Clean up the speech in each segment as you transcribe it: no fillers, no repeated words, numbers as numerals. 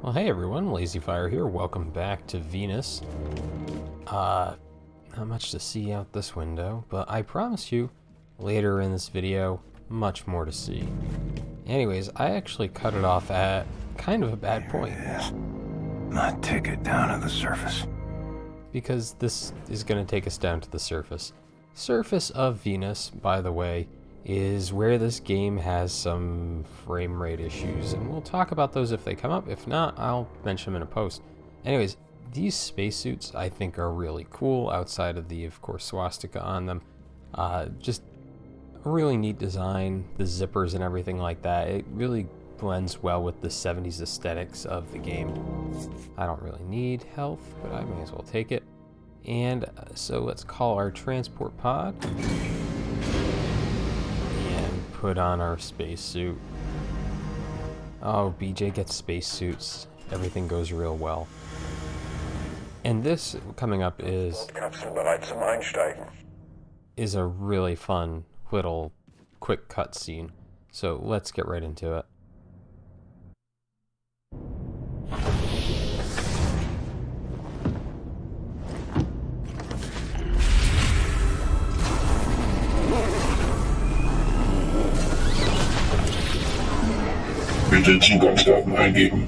Well, hey everyone, LazyFire here. Welcome back to Venus. Not much to see out this window, but I promise you, later in this video, much more to see. Anyways, I actually cut it off at kind of a bad point. There it is. My ticket down to the surface. Because this is going to take us down to the surface. Surface of Venus, by the way, is where this game has some frame rate issues, and we'll talk about those if they come up. If not, I'll mention them in a post. Anyways, these spacesuits I think are really cool, outside of the, of course, swastika on them. Just a really neat design, the zippers and everything like that. It really blends well with the 70s aesthetics of the game. I don't really need health, but I may as well take it. And so let's call our transport pod and put on our spacesuit. Oh, BJ gets spacesuits. Everything goes real well. And this coming up is a really fun little quick cutscene. So let's get right into it. Bitte Zugangsdaten eingeben.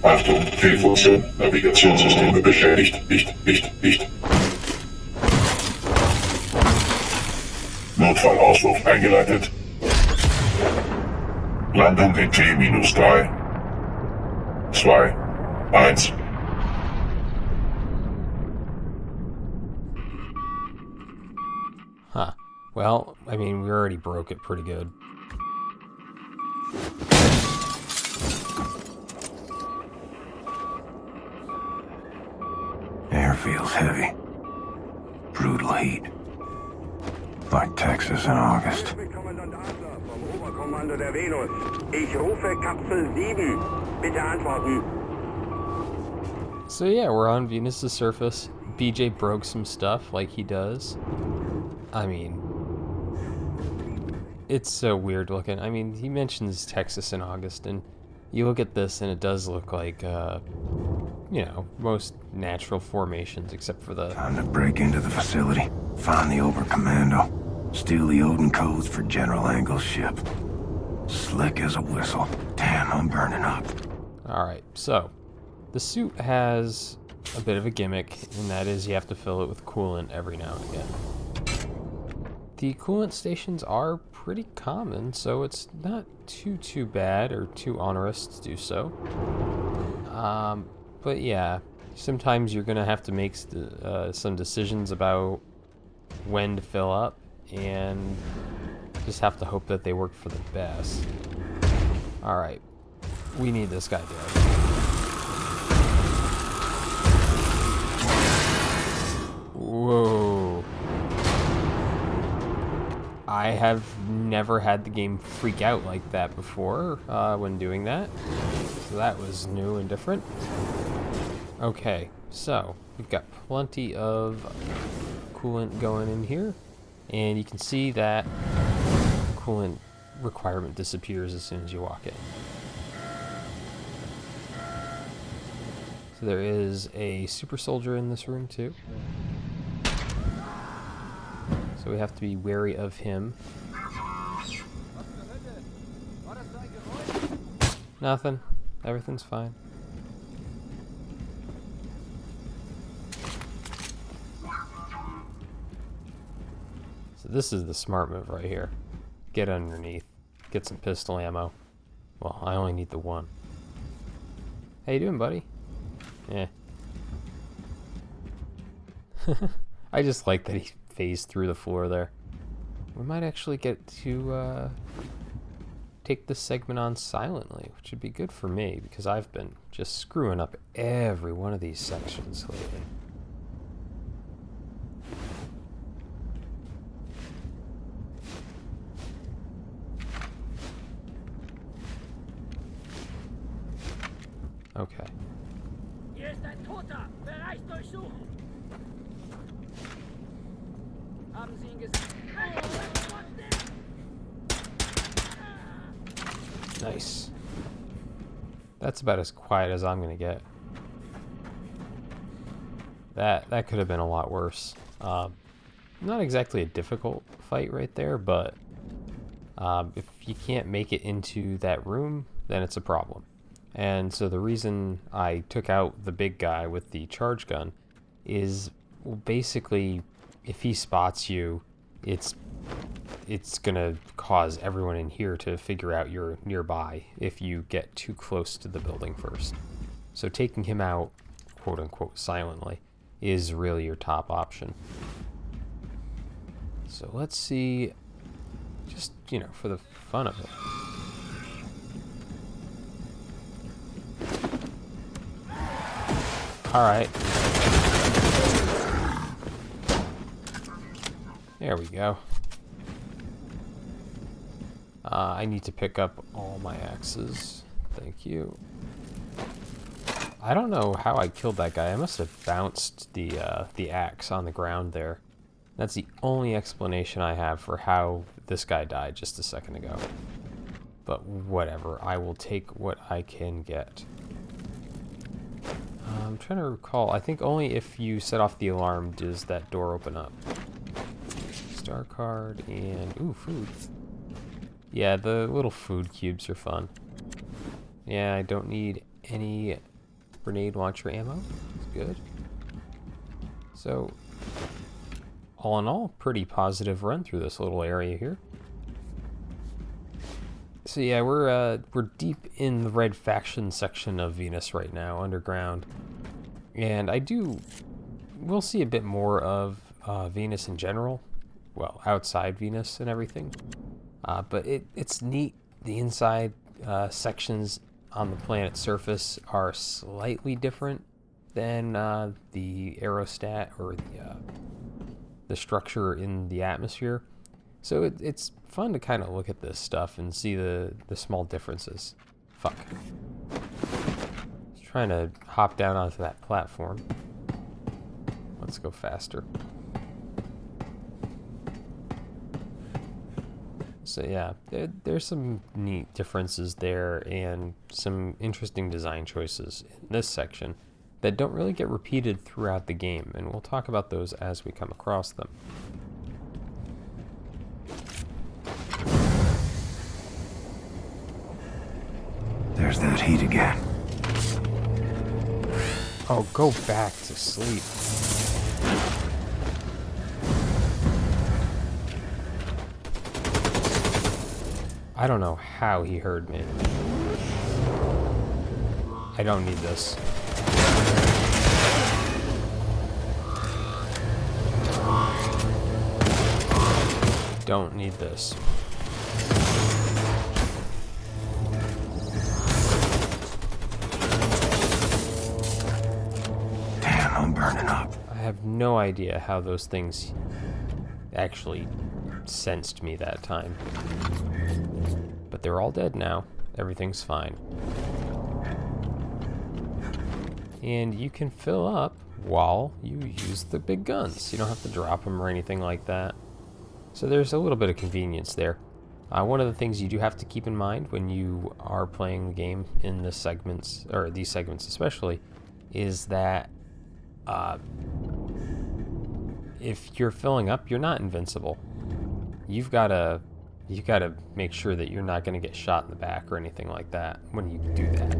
Achtung, Fehlfunktion, Navigationssysteme beschädigt. Nicht. Notfallauswurf eingeleitet. Landung in T-3, 2, 1. Huh. Well, I mean, we already broke it pretty good. Air feels heavy. Brutal heat. Like Texas in August. Oberkommando der Venus. Ich rufe Kapsel 7. Bitte antworten. So yeah, we're on Venus' surface. BJ broke some stuff like he does. I mean, it's so weird looking. I mean, he mentions Texas in August, and you look at this and it does look like, you know, most natural formations except for the... Time to break into the facility. Find the Oberkommando. Steal the Odin codes for General Angle's ship. Slick as a whistle. Damn, I'm burning up. Alright, so, the suit has a bit of a gimmick, and that is you have to fill it with coolant every now and again. The coolant stations are pretty common, so it's not too bad or too onerous to do so. But yeah, sometimes you're gonna have to make some decisions about when to fill up, and just have to hope that they work for the best. Alright, we need this guy dead. Whoa. I have never had the game freak out like that before when doing that. So that was new and different. Okay, so we've got plenty of coolant going in here. And you can see that coolant requirement disappears as soon as you walk in. So there is a super soldier in this room too. So we have to be wary of him. Nothing. Everything's fine. So this is the smart move right here. Get underneath. Get some pistol ammo. Well, I only need the one. How you doing, buddy? Yeah. I just like that he phased through the floor there. We might actually get to take this segment on silently, which would be good for me because I've been just screwing up every one of these sections lately. Okay. Hier ist ein Toter! Bereich durchsuchen! Haben Sie ihn gesehen? Nice. That's about as quiet as I'm gonna get. That could have been a lot worse. Not exactly a difficult fight right there, but if you can't make it into that room, then it's a problem. And so the reason I took out the big guy with the charge gun is, well, basically, if he spots you, it's gonna cause everyone in here to figure out you're nearby if you get too close to the building first. So taking him out, quote unquote, silently, is really your top option. So let's see, just, you know, for the fun of it. Alright. There we go. I need to pick up all my axes. Thank you. I don't know how I killed that guy. I must have bounced the axe on the ground there. That's the only explanation I have for how this guy died just a second ago. But whatever, I will take what I can get. I'm trying to recall, I think only if you set off the alarm does that door open up. Star card and, ooh, food. Yeah, the little food cubes are fun. Yeah, I don't need any grenade launcher ammo. That's good. So, all in all, pretty positive run through this little area here. So yeah, we're deep in the red faction section of Venus right now, underground. And we'll see a bit more of Venus in general. Well, outside Venus and everything. But it's neat. The inside sections on the planet's surface are slightly different than the aerostat or the structure in the atmosphere. So it's fun to kind of look at this stuff and see the small differences. Fuck. Just trying to hop down onto that platform. Let's go faster. So yeah, there's some neat differences there and some interesting design choices in this section that don't really get repeated throughout the game, and we'll talk about those as we come across them. There's that heat again. Oh, go back to sleep. I don't know how he heard me. I don't need this. Don't need this. Damn, I'm burning up. I have no idea how those things actually sensed me that time. But they're all dead now. Everything's fine. And you can fill up while you use the big guns. You don't have to drop them or anything like that. So there's a little bit of convenience there. One of the things you do have to keep in mind when you are playing the game in the segments, or these segments especially, is that if you're filling up, you're not invincible. You've got to make sure that you're not going to get shot in the back or anything like that when you do that.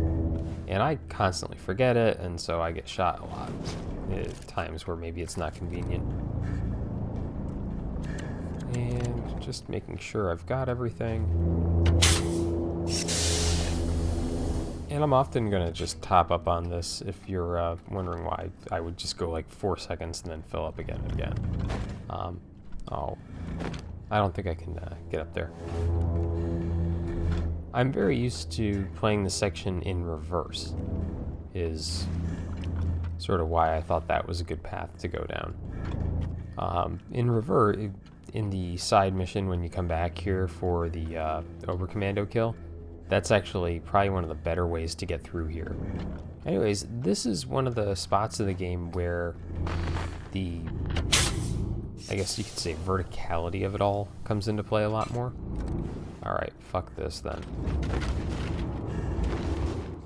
And I constantly forget it, and so I get shot a lot at times where maybe it's not convenient. And just making sure I've got everything. And I'm often going to just top up on this if you're wondering why I would just go like 4 seconds and then fill up again and again. I don't think I can get up there. I'm very used to playing the section in reverse, is sort of why I thought that was a good path to go down. In reverse, in the side mission when you come back here for the Oberkommando kill, that's actually probably one of the better ways to get through here. Anyways, this is one of the spots of the game where the, I guess you could say, verticality of it all comes into play a lot more. Alright, fuck this then.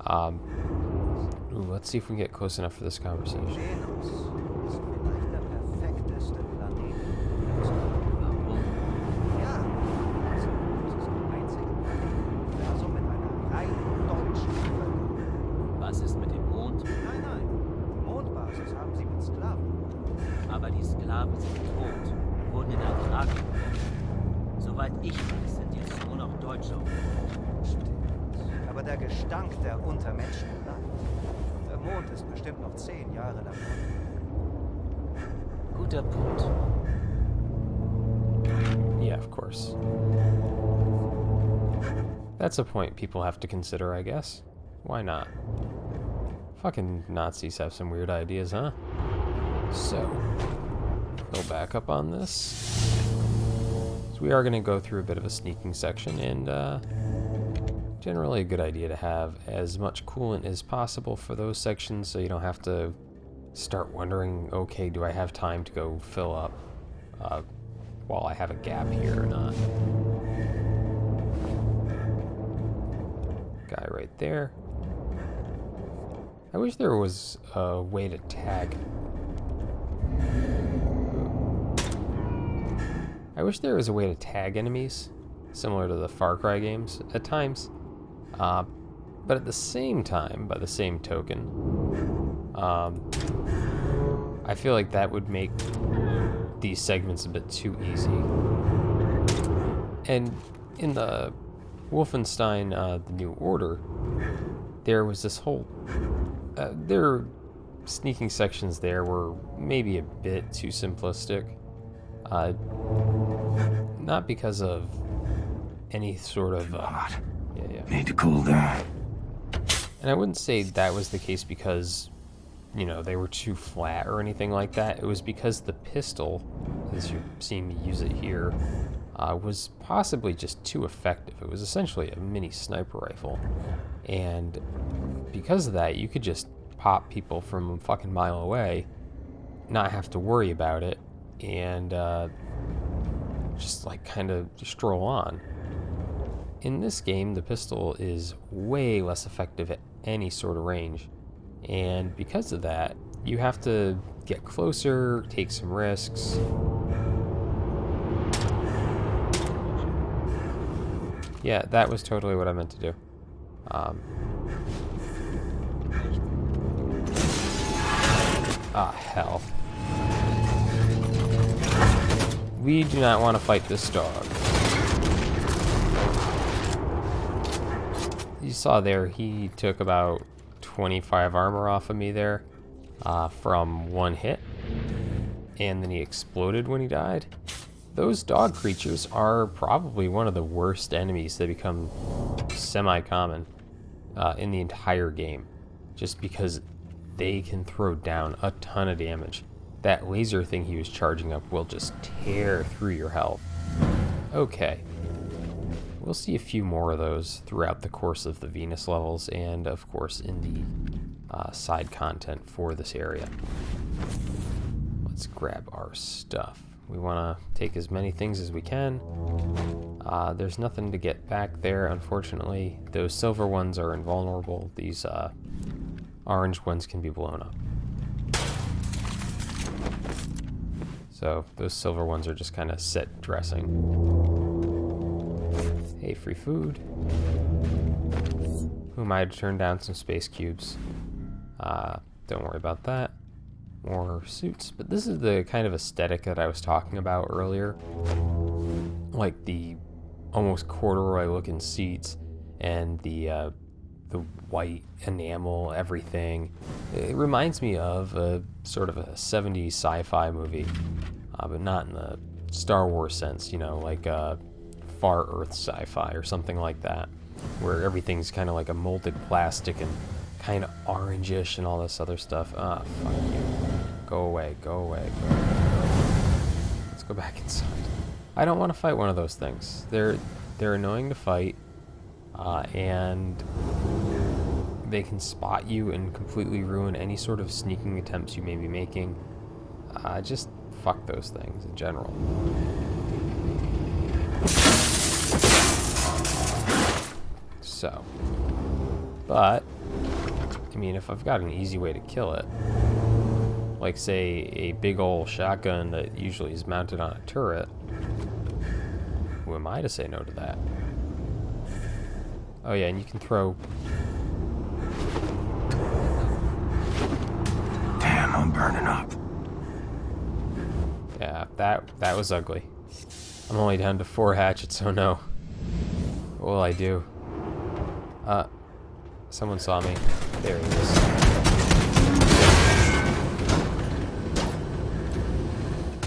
Let's see if we can get close enough for this conversation. Venus ist vielleicht der perfekteste Planet im Universum. Ja, also, es ist der einzige Planet im Universum mit einer rein deutschen Bevölkerung. Was ist mit dem Mond? Nein, nein, die Mondbasis haben sie mit Sklaven. Aber die Sklaven sind tot, wurden in einen Krieg gebracht. Soweit ich weiß, sind jetzt nur noch Deutsche auf dem Mond. Stimmt. Aber der Gestank der Untermenschen bleibt. Und der Mond ist bestimmt noch 10 Jahre lang. Guter Punkt. Yeah, of course. That's a point people have to consider, I guess. Why not? Fucking Nazis have some weird ideas, huh? So, go back up on this. So we are going to go through a bit of a sneaking section, and generally a good idea to have as much coolant as possible for those sections so you don't have to start wondering, okay, do I have time to go fill up while I have a gap here or not. Guy right there. I wish there was a way to tag. I wish there was a way to tag enemies, similar to the Far Cry games at times. But at the same time, by the same token, I feel like that would make these segments a bit too easy. And in the Wolfenstein, The New Order, there was this whole... their sneaking sections there were maybe a bit too simplistic. Not because of any sort of... yeah. Need to cool down. And I wouldn't say that was the case because, you know, they were too flat or anything like that. It was because the pistol, as you're seeing me use it here, was possibly just too effective. It was essentially a mini sniper rifle. And because of that, you could just pop people from a fucking mile away, not have to worry about it, and just like kind of stroll on. In this game, the pistol is way less effective at any sort of range, and because of that, you have to get closer, take some risks. Yeah, that was totally what I meant to do. Hell. We do not want to fight this dog. You saw there, he took about 25 armor off of me there from one hit, and then he exploded when he died. Those dog creatures are probably one of the worst enemies that become semi-common in the entire game, just because they can throw down a ton of damage. That laser thing he was charging up will just tear through your health. Okay. We'll see a few more of those throughout the course of the Venus levels and, of course, in the side content for this area. Let's grab our stuff. We want to take as many things as we can. There's nothing to get back there, unfortunately. Those silver ones are invulnerable. These orange ones can be blown up. So those silver ones are just kind of set dressing. Hey, free food. Who might turn down some space cubes? Don't worry about that. More suits. But this is the kind of aesthetic that I was talking about earlier. Like the almost corduroy looking seats and the white enamel, everything. It reminds me of a sort of a 70s sci-fi movie, but not in the Star Wars sense, you know, like Far Earth sci-fi or something like that, where everything's kind of like a molded plastic and kind of orangish and all this other stuff. Ah, fuck you. Go away, go away, go away. Let's go back inside. I don't want to fight one of those things. They're annoying to fight, and they can spot you and completely ruin any sort of sneaking attempts you may be making. Just fuck those things in general. So, But, I mean, if I've got an easy way to kill it, like say a big old shotgun that usually is mounted on a turret, who am I to say no to that? Oh yeah, and you can throw... Damn, I'm burning up. Yeah, that was ugly. I'm only down to 4 hatchets, so no. What will I do? Someone saw me. There he is.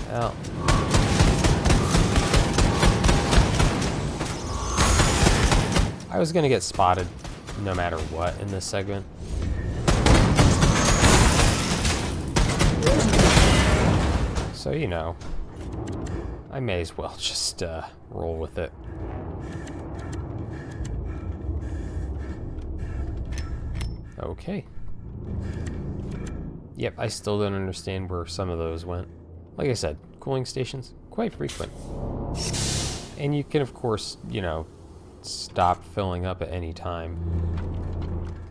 Hell. I was gonna get spotted no matter what in this segment. So, you know, I may as well just roll with it. Okay. Yep, I still don't understand where some of those went. Like I said, cooling stations, quite frequent. And you can, of course, you know, stop filling up at any time.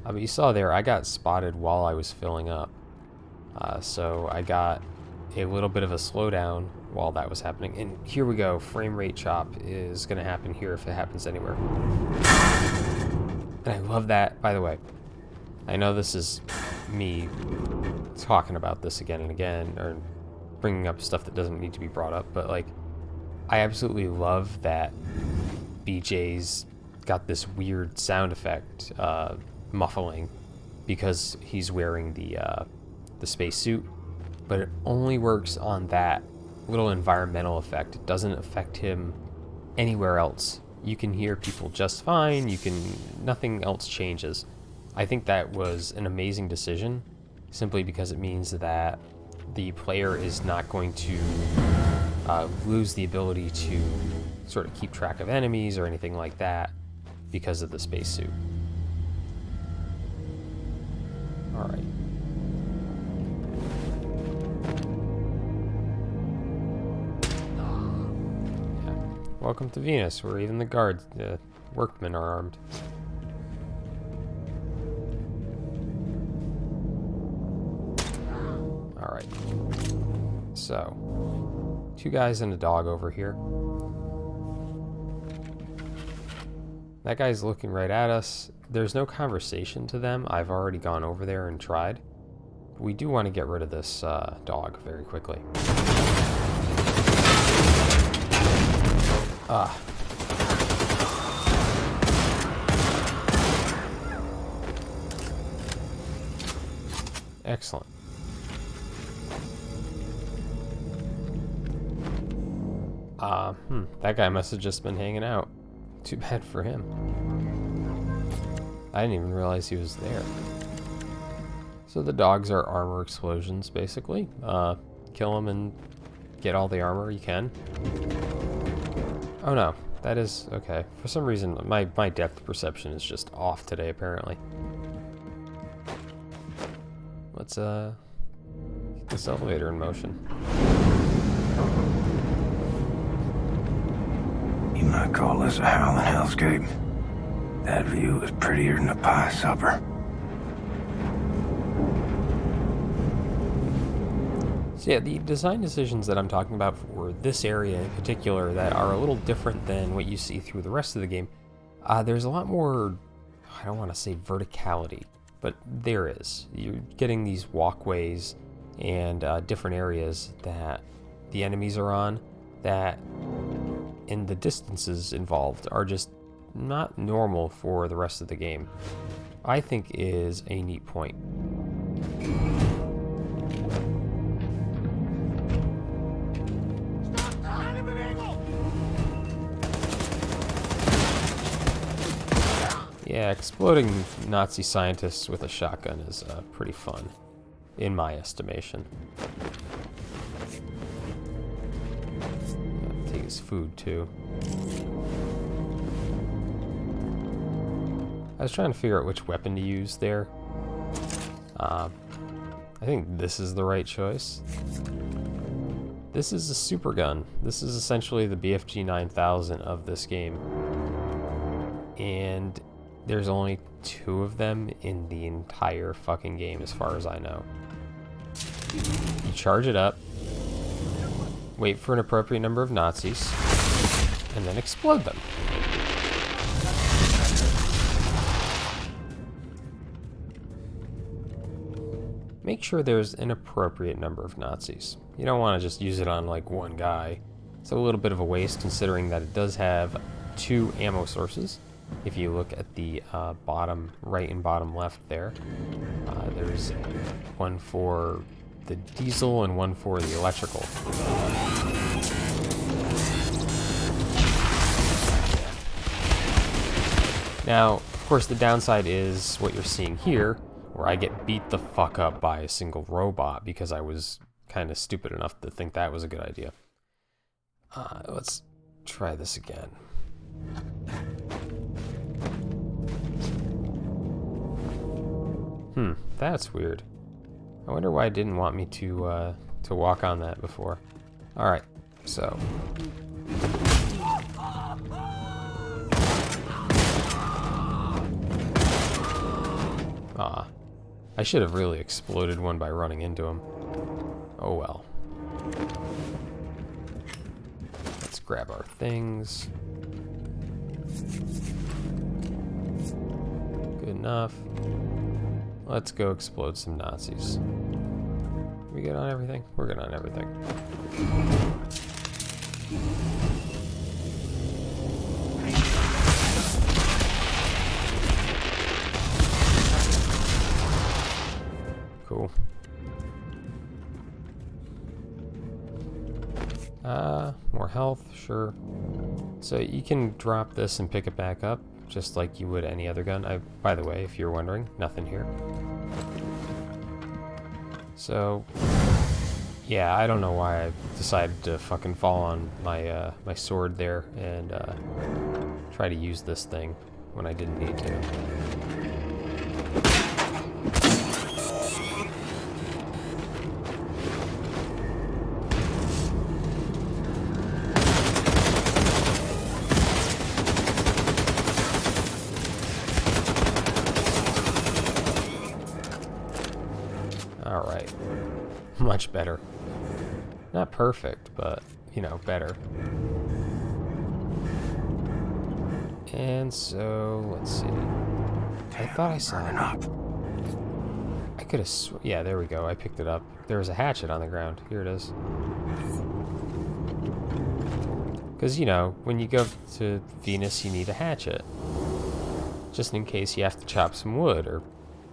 But you saw there, I got spotted while I was filling up. So I got a little bit of a slowdown while that was happening. And here we go, frame rate chop is going to happen here if it happens anywhere. And I love that, by the way. I know this is me talking about this again and again, or bringing up stuff that doesn't need to be brought up, but like, I absolutely love that BJ's got this weird sound effect, muffling, because he's wearing the spacesuit, but it only works on that little environmental effect. It doesn't affect him anywhere else. You can hear people just fine, nothing else changes. I think that was an amazing decision, simply because it means that the player is not going to lose the ability to sort of keep track of enemies or anything like that because of the spacesuit. Alright. Yeah. Welcome to Venus, where even the guards, workmen are armed. Alright. So, 2 guys and a dog over here. That guy's looking right at us. There's no conversation to them. I've already gone over there and tried. We do want to get rid of this dog very quickly. Excellent. That guy must have just been hanging out. Too bad for him. I didn't even realize he was there. So the dogs are armor explosions, basically. Kill them and get all the armor you can. Oh no, that is... okay. For some reason, my depth perception is just off today, apparently. Let's, get this elevator in motion. You might call this a howling hellscape. That view is prettier than a pie supper. So yeah, the design decisions that I'm talking about for this area in particular that are a little different than what you see through the rest of the game, there's a lot more, I don't want to say verticality, but there is. You're getting these walkways and different areas that the enemies are on that, and the distances involved are just not normal for the rest of the game. I think is a neat point. Yeah, exploding Nazi scientists with a shotgun is pretty fun, in my estimation. Yeah, take his food too. I was trying to figure out which weapon to use there. I think this is the right choice. This is a super gun. This is essentially the BFG 9000 of this game. And there's only 2 of them in the entire fucking game as far as I know. You charge it up, wait for an appropriate number of Nazis, and then explode them. Make sure there's an appropriate number of Nazis. You don't want to just use it on like one guy. It's a little bit of a waste considering that it does have 2 ammo sources. If you look at the bottom right and bottom left there, there's one for the diesel and one for the electrical. Now, of course, the downside is what you're seeing here, where I get beat the fuck up by a single robot because I was kind of stupid enough to think that was a good idea. Let's try this again. That's weird. I wonder why it didn't want me to walk on that before. Alright, so... I should have really exploded one by running into him. Oh well. Let's grab our things. Good enough. Let's go explode some Nazis. We good on everything? We're good on everything. Cool. More health, sure. So you can drop this and pick it back up, just like you would any other gun. By the way, if you're wondering, nothing here. So, yeah, I don't know why I decided to fucking fall on my my sword there and try to use this thing when I didn't need to. Alright. Much better. Not perfect, but, you know, better. And so, let's see. I thought I saw it. I could have yeah, there we go. I picked it up. There was a hatchet on the ground. Here it is. Because, you know, when you go to Venus, you need a hatchet. Just in case you have to chop some wood or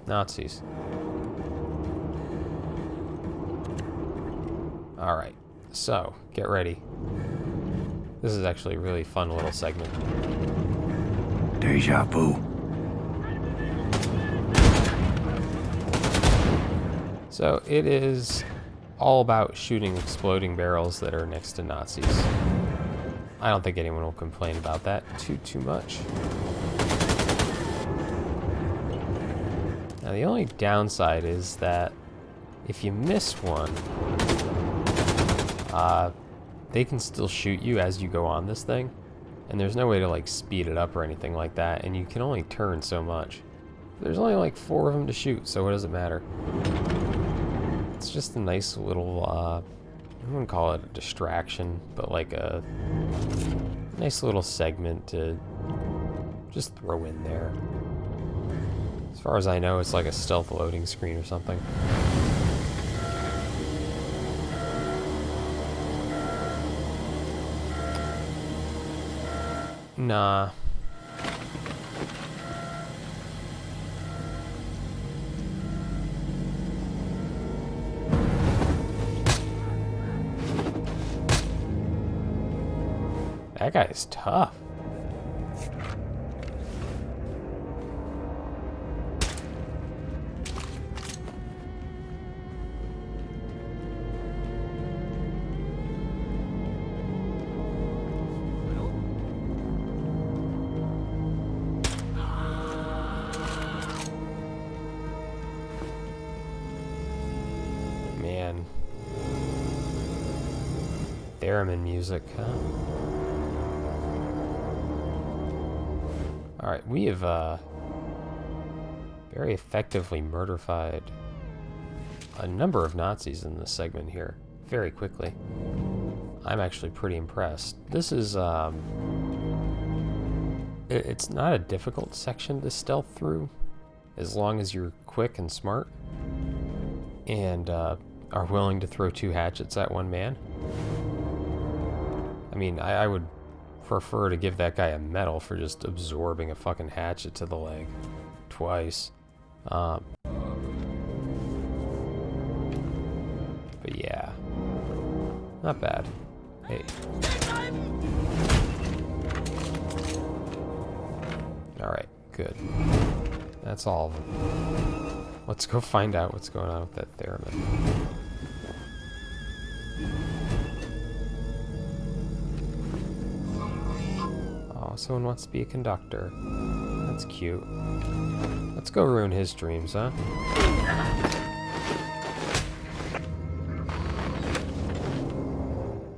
Nazis. Alright, so, get ready. This is actually a really fun little segment. Deja vu. So, it is all about shooting exploding barrels that are next to Nazis. I don't think anyone will complain about that too much. Now, the only downside is that if you miss one, they can still shoot you as you go on this thing, and there's no way to like speed it up or anything like that, and you can only turn so much. There's only like 4 of them to shoot, so what does it matter? It's just a nice little, I wouldn't call it a distraction, but like a nice little segment to just throw in there. As far as I know, it's like a stealth loading screen or something. Nah. That guy is tough. Man. Theremin music, huh? Alright, we have very effectively murderfied a number of Nazis in this segment here very quickly. I'm actually pretty impressed. This is, it's not a difficult section to stealth through, as long as you're quick and smart, and are willing to throw 2 hatchets at one man. I mean, I would prefer to give that guy a medal for just absorbing a fucking hatchet to the leg twice. But yeah, not bad. Hey. Alright, good. That's all of them. Let's go find out what's going on with that theremin. Oh, someone wants to be a conductor. That's cute. Let's go ruin his dreams, huh?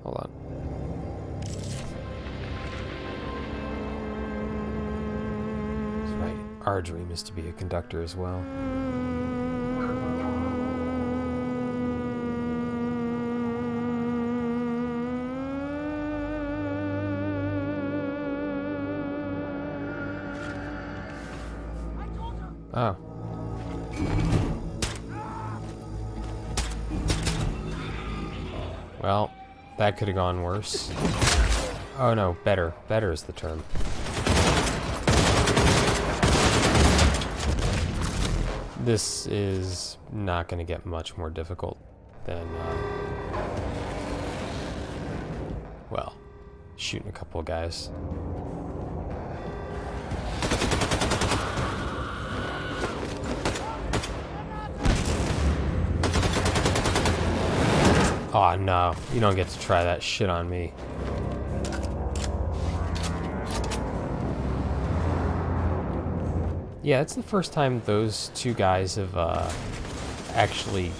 Hold on. That's right. Our dream is to be a conductor as well. Oh. Well, that could have gone worse. Oh no, better. Better is the term. This is not going to get much more difficult than, well, shooting a couple of guys. Oh no, you don't get to try that shit on me. Yeah, it's the first time those 2 guys have actually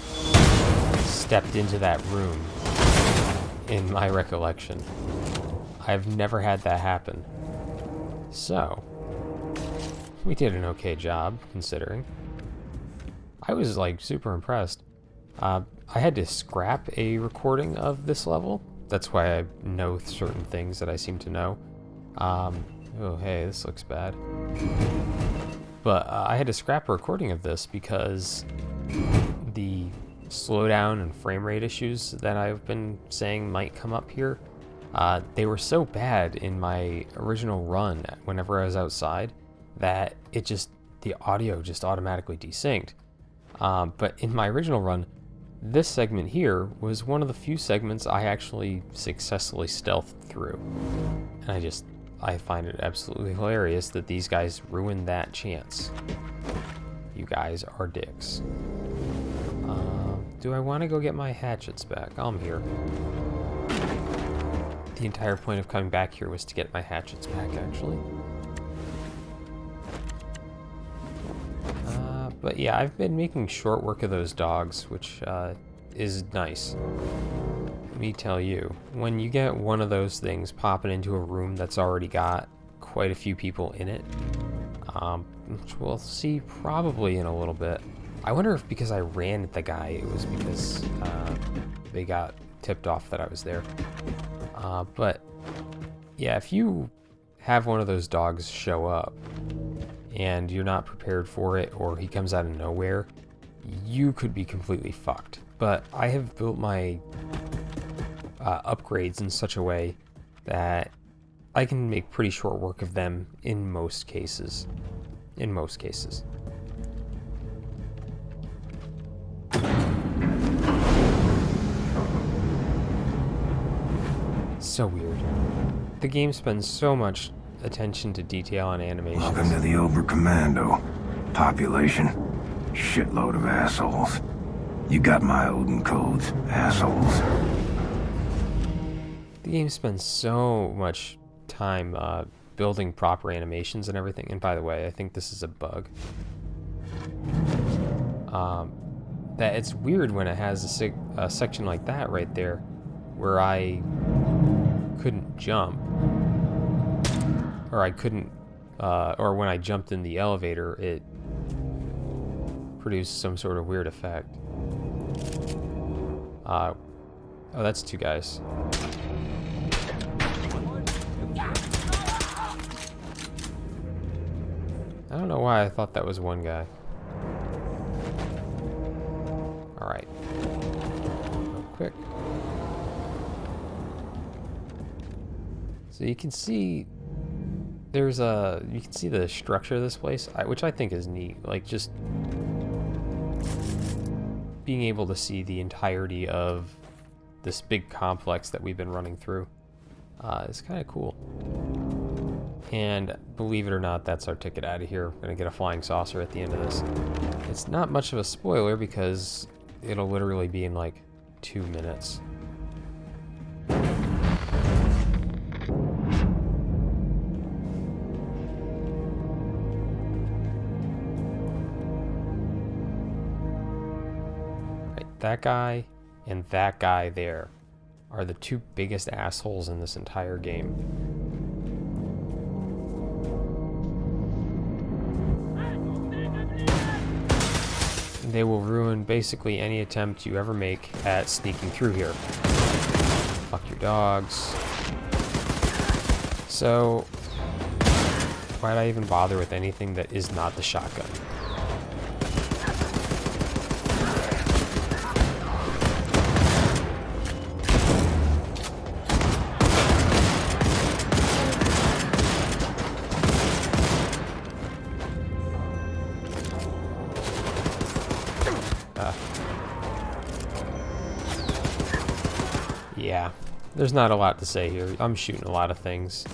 stepped into that room in my recollection. I've never had that happen. So, we did an okay job, considering. I was, like, super impressed. I had to scrap a recording of this level. That's why I know certain things that I seem to know. Oh, hey, this looks bad. But I had to scrap a recording of this because the slowdown and frame rate issues that I've been saying might come up here, they were so bad in my original run whenever I was outside that the audio just automatically desynced. But in my original run, this segment here was one of the few segments I actually successfully stealthed through. And I find it absolutely hilarious that these guys ruined that chance. You guys are dicks. Do I want to go get my hatchets back? I'm here. The entire point of coming back here was to get my hatchets back, actually. But yeah, I've been making short work of those dogs, which is nice. Let me tell you, when you get one of those things popping into a room that's already got quite a few people in it, which we'll see probably in a little bit. I wonder if because I ran at the guy, it was because they got tipped off that I was there. But yeah, if you have one of those dogs show up, and you're not prepared for it, or he comes out of nowhere, you could be completely fucked. But I have built my upgrades in such a way that I can make pretty short work of them in most cases. In most cases. So weird. The game spends so much attention to detail on animations. Welcome to the Oberkommando. Population, shitload of assholes. You got my Odin codes, assholes. The game spends so much time building proper animations and everything. And by the way, I think this is a bug. That it's weird when it has a section like that right there, where I couldn't jump. Or I couldn't, or when I jumped in the elevator, it produce some sort of weird effect. Oh, that's two guys. I don't know why I thought that was one guy. Alright. Real quick. So you can see there's you can see the structure of this place, which I think is neat. Like, just being able to see the entirety of this big complex that we've been running through is kind of cool. And believe it or not, that's our ticket out of here. We're gonna get a flying saucer at the end of this. It's not much of a spoiler because it'll literally be in like 2 minutes. Right, that guy and that guy there are the two biggest assholes in this entire game. They will ruin basically any attempt you ever make at sneaking through here. Fuck your dogs. So, why'd I even bother with anything that is not the shotgun? Yeah, there's not a lot to say here. I'm shooting a lot of things.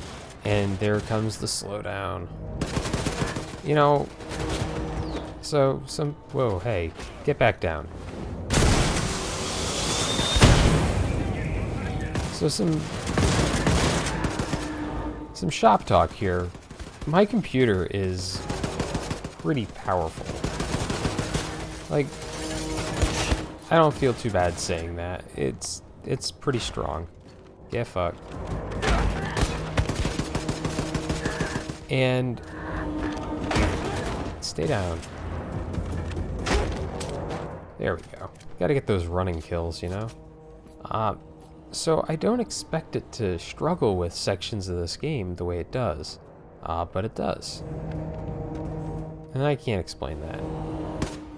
And there comes the slowdown. You know, so whoa, hey, get back down. So some shop talk here. My computer is pretty powerful. Like, I don't feel too bad saying that. It's pretty strong. Get fucked. And stay down. There we go. Gotta get those running kills, you know? So I don't expect it to struggle with sections of this game the way it does. But it does. And I can't explain that.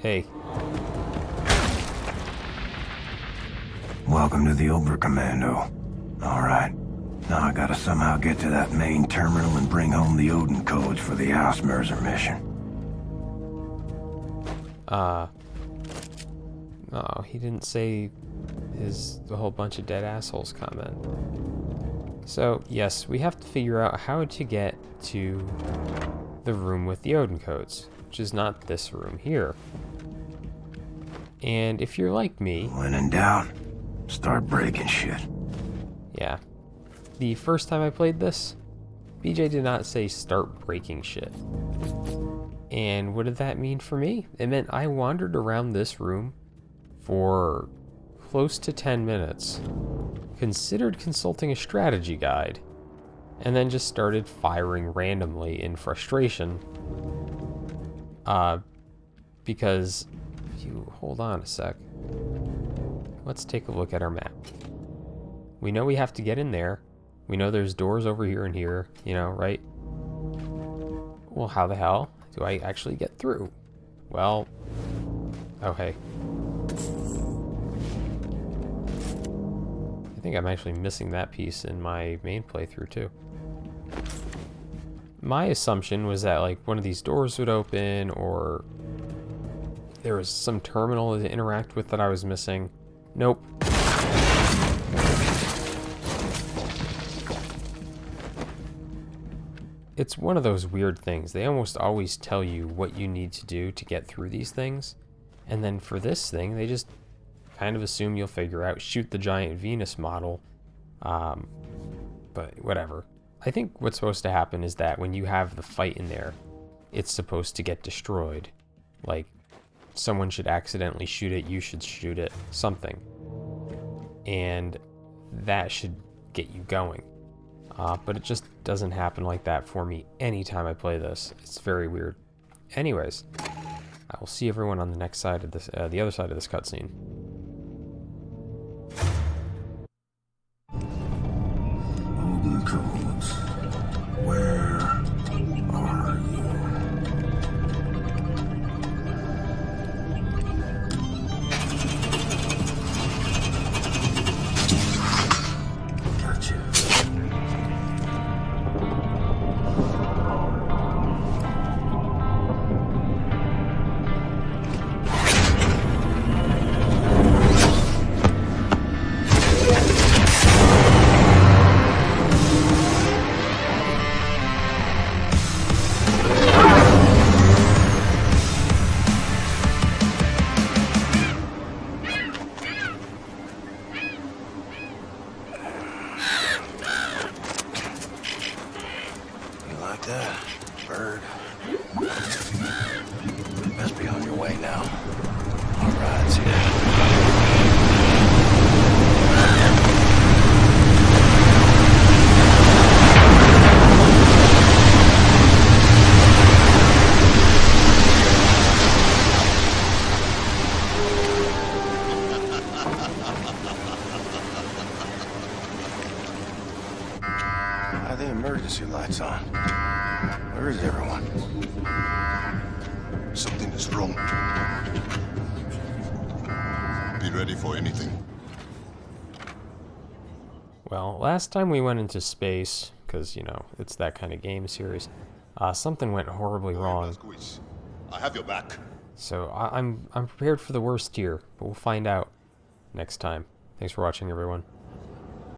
Hey. Welcome to the Oberkommando. Alright. Now I gotta somehow get to that main terminal and bring home the Odin codes for the Ausmerzer mission. Oh, he didn't say the whole bunch of dead assholes comment. So, yes, we have to figure out how to get to the room with the Odin codes, which is not this room here. And if you're like me... When in doubt, start breaking shit. Yeah. The first time I played this, BJ did not say start breaking shit. And what did that mean for me? It meant I wandered around this room for close to 10 minutes, considered consulting a strategy guide, and then just started firing randomly in frustration. Because, if you hold on a sec, let's take a look at our map. We know we have to get in there. We know there's doors over here and here, you know, right? Well, how the hell do I actually get through? Well, oh hey. I think I'm actually missing that piece in my main playthrough too. My assumption was that like one of these doors would open, or there was some terminal to interact with that I was missing. Nope. It's one of those weird things. They almost always tell you what you need to do to get through these things. And then for this thing, they just kind of assume you'll figure out, shoot the giant Venus model. But whatever. I think what's supposed to happen is that when you have the fight in there, it's supposed to get destroyed. Like, someone should accidentally shoot it, you should shoot it, something. And that should get you going. But it just doesn't happen like that for me anytime I play this. It's very weird. Anyways, I will see everyone on the next side of this, the other side of this cutscene. Odin codes. Where are you? Gotcha. You like that, bird? Best be on your way now. Our ride's here. Why are the emergency lights on? Where is everyone? Something is wrong. Be ready for anything. Well, last time we went into space, because, you know, it's that kind of game series, something went horribly wrong. I have your back. So I'm prepared for the worst here, but we'll find out next time. Thanks for watching, everyone.